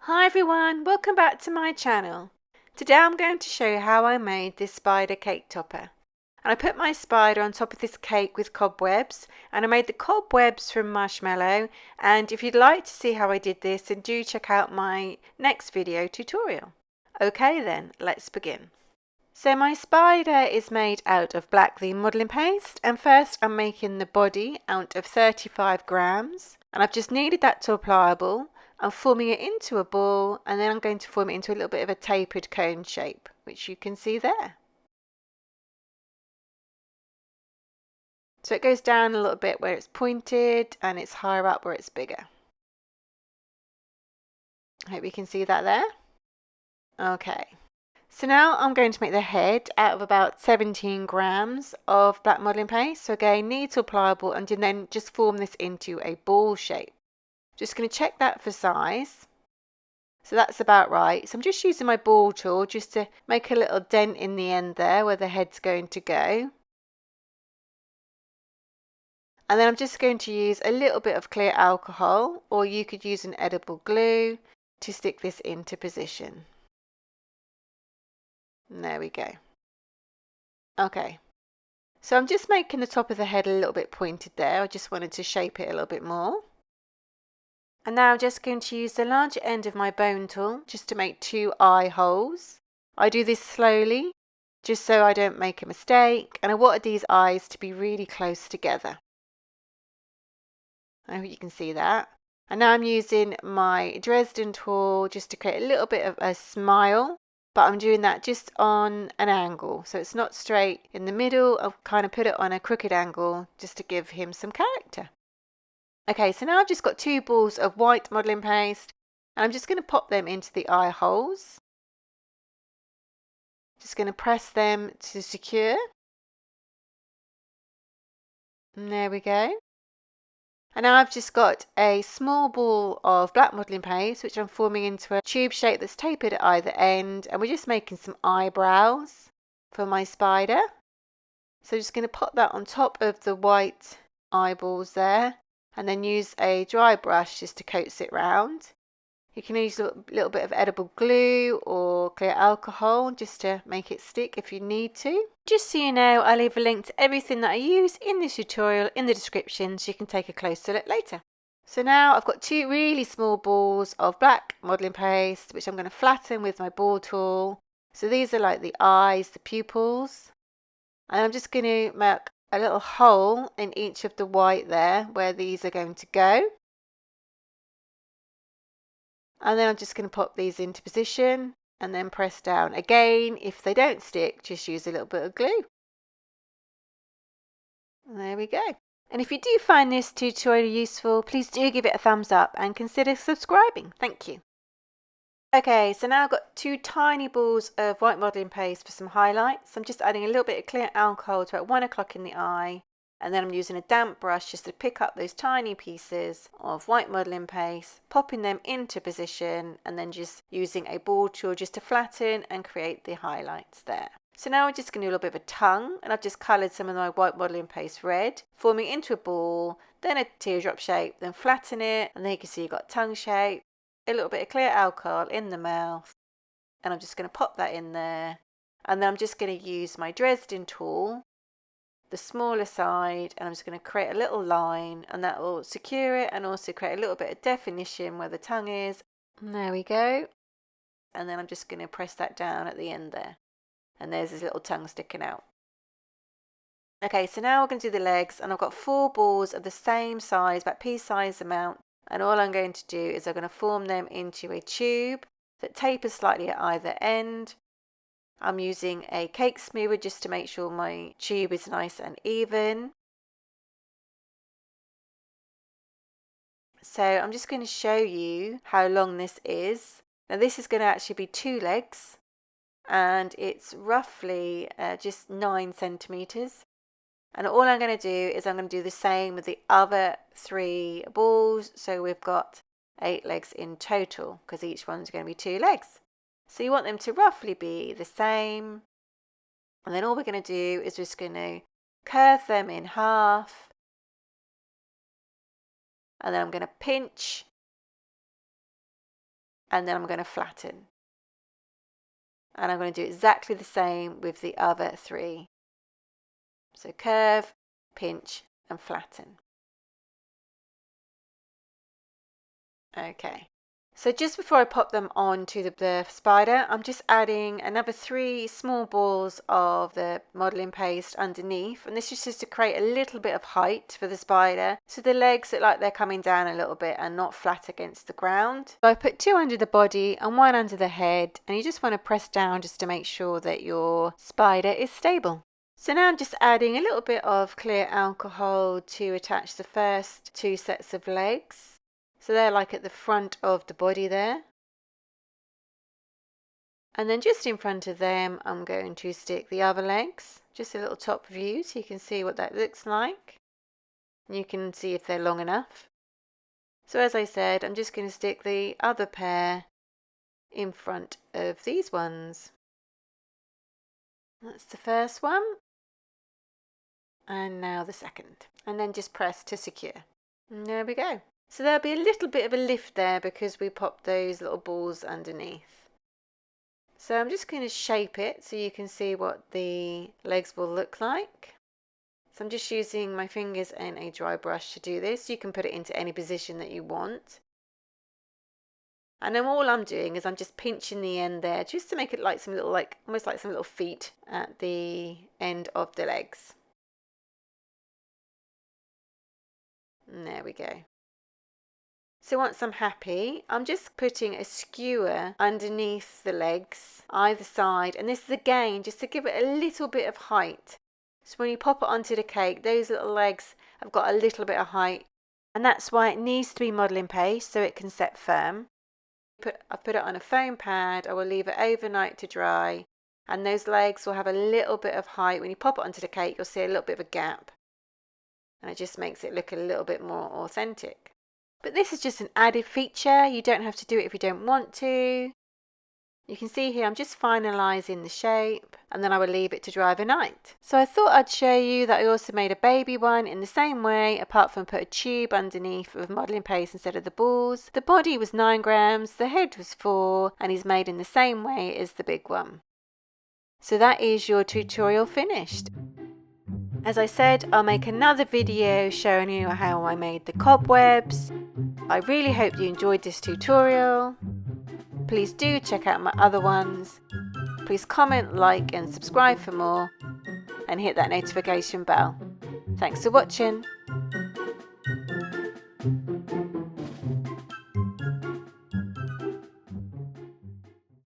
Hi everyone, welcome back to my channel. Today I'm going to show you how I made this spider cake topper. And I put my spider on top of this cake with cobwebs, and I made the cobwebs from marshmallow. And if you'd like to see how I did this, then do check out my next video tutorial. Okay then, let's begin. So my spider is made out of black theme modelling paste, and first I'm making the body out of 35 grams, and I've just kneaded that to a pliable. I'm forming it into a ball, and then I'm going to form it into a little bit of a tapered cone shape, which you can see there. So it goes down a little bit where it's pointed, and it's higher up where it's bigger. I hope you can see that there. Okay. So now I'm going to make the head out of about 17 grams of black modelling paste. So again, knead to a pliable, and then just form this into a ball shape. Just going to check that for size. So that's about right. So I'm just using my ball tool just to make a little dent in the end there where the head's going to go. And then I'm just going to use a little bit of clear alcohol, or you could use an edible glue to stick this into position. And there we go. Okay. So I'm just making the top of the head a little bit pointed there. I just wanted to shape it a little bit more. And now I'm just going to use the larger end of my bone tool just to make 2 eye holes. I do this slowly just so I don't make a mistake, and I wanted these eyes to be really close together. I hope you can see that. And now I'm using my Dresden tool just to create a little bit of a smile, but I'm doing that just on an angle. So it's not straight in the middle. I'll kind of put it on a crooked angle just to give him some character. Okay, so now I've just got 2 balls of white modelling paste, and I'm just going to pop them into the eye holes. Just going to press them to secure. And there we go. And now I've just got a small ball of black modelling paste, which I'm forming into a tube shape that's tapered at either end, and we're just making some eyebrows for my spider. So I'm just going to pop that on top of the white eyeballs there, and then use a dry brush just to coat it round. You can use a little bit of edible glue or clear alcohol just to make it stick if you need to. Just so you know, I'll leave a link to everything that I use in this tutorial in the description so you can take a closer look later. So now I've got 2 really small balls of black modelling paste, which I'm going to flatten with my ball tool. So these are like the eyes, the pupils. And I'm just going to make a little hole in each of the white there where these are going to go. And then I'm just going to pop these into position and then press down. Again, if they don't stick, just use a little bit of glue. And there we go. And if you do find this tutorial useful, please do give it a thumbs up and consider subscribing. Thank you. Okay, so now I've got 2 tiny balls of white modelling paste for some highlights. I'm just adding a little bit of clear alcohol to about 1 o'clock in the eye. And then I'm using a damp brush just to pick up those tiny pieces of white modelling paste, popping them into position, and then just using a ball tool just to flatten and create the highlights there. So now we're just going to do a little bit of a tongue, and I've just coloured some of my white modelling paste red, forming into a ball, then a teardrop shape, then flatten it, and there you can see you've got tongue shape, a little bit of clear alcohol in the mouth, and I'm just going to pop that in there. And then I'm just going to use my Dresden tool, the smaller side, and I'm just going to create a little line, and that will secure it and also create a little bit of definition where the tongue is. And there we go. And then I'm just going to press that down at the end there, and there's this little tongue sticking out. Okay, so now we're going to do the legs, and I've got 4 balls of the same size, about pea-sized amount, and all I'm going to do is I'm going to form them into a tube that tapers slightly at either end. I'm using a cake smoother just to make sure my tube is nice and even. So I'm just going to show you how long this is. Now this is going to actually be 2 legs, and it's roughly just 9 centimeters. And all I'm going to do is I'm going to do the same with the other 3 balls. So we've got 8 legs in total because each one's going to be 2 legs. So you want them to roughly be the same. And then all we're going to do is just going to curve them in half. And then I'm going to pinch and then I'm going to flatten. And I'm going to do exactly the same with the other 3. So curve, pinch, and flatten. Okay. So just before I pop them onto the spider, I'm just adding another 3 small balls of the modelling paste underneath, and this is just to create a little bit of height for the spider, so the legs look like they're coming down a little bit and not flat against the ground. So I put 2 under the body and 1 under the head, and you just want to press down just to make sure that your spider is stable. So now I'm just adding a little bit of clear alcohol to attach the first 2 sets of legs. So they're like at the front of the body there. And then just in front of them, I'm going to stick the other legs. Just a little top view so you can see what that looks like. And you can see if they're long enough. So as I said, I'm just going to stick the other pair in front of these ones. That's the first one. And now the second. And then just press to secure. And there we go. So there'll be a little bit of a lift there because we popped those little balls underneath. So I'm just going to shape it so you can see what the legs will look like. So I'm just using my fingers and a dry brush to do this. You can put it into any position that you want. And then all I'm doing is I'm just pinching the end there just to make it like some little, almost like some little feet at the end of the legs. And there we go. So once I'm happy, I'm just putting a skewer underneath the legs, either side. And this is again just to give it a little bit of height. So when you pop it onto the cake, those little legs have got a little bit of height. And that's why it needs to be modelling paste so it can set firm. I've put it on a foam pad. I will leave it overnight to dry. And those legs will have a little bit of height. When you pop it onto the cake, you'll see a little bit of a gap. And it just makes it look a little bit more authentic. But this is just an added feature. You don't have to do it if you don't want to. You can see here I'm just finalising the shape and then I will leave it to dry overnight. So I thought I'd show you that I also made a baby one in the same way, apart from put a tube underneath with modelling paste instead of the balls. The body was 9 grams, the head was 4, and is made in the same way as the big one. So that is your tutorial finished. As I said, I'll make another video showing you how I made the cobwebs. I really hope you enjoyed this tutorial. Please do check out my other ones. Please comment, like and subscribe for more, and hit that notification bell. Thanks for watching.